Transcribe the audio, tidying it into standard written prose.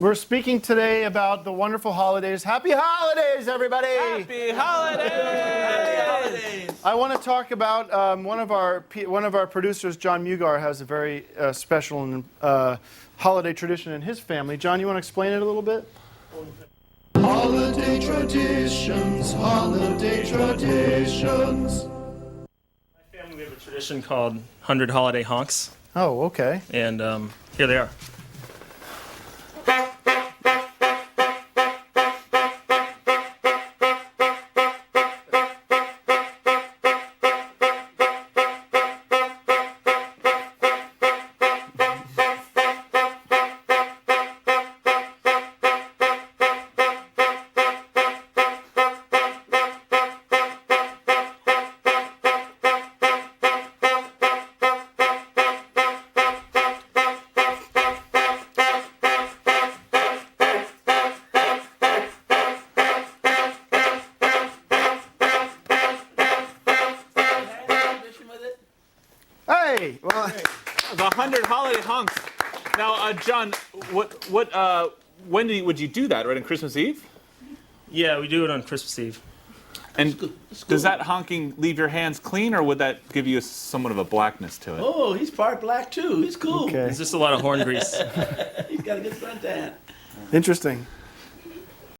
We're speaking today about the wonderful holidays. Happy holidays, everybody! Happy holidays! Happy holidays! I want to talk about one of our producers, John Mugar, has a very special and holiday tradition in his family. John, you want to explain it a little bit? Holiday traditions, holiday traditions. My family, we have a tradition called 100 Holiday Honks, Oh, okay. and here they are. Hey! Well, The 100 holiday honks. Now, John, when would you do that? Right on Christmas Eve? Yeah, we do it on Christmas Eve. And does that honking leave your hands clean, or would that give you somewhat of a blackness to it? Oh, he's part black too. He's cool. okay. It's just a lot of horn grease. He's got a good suntan. Interesting.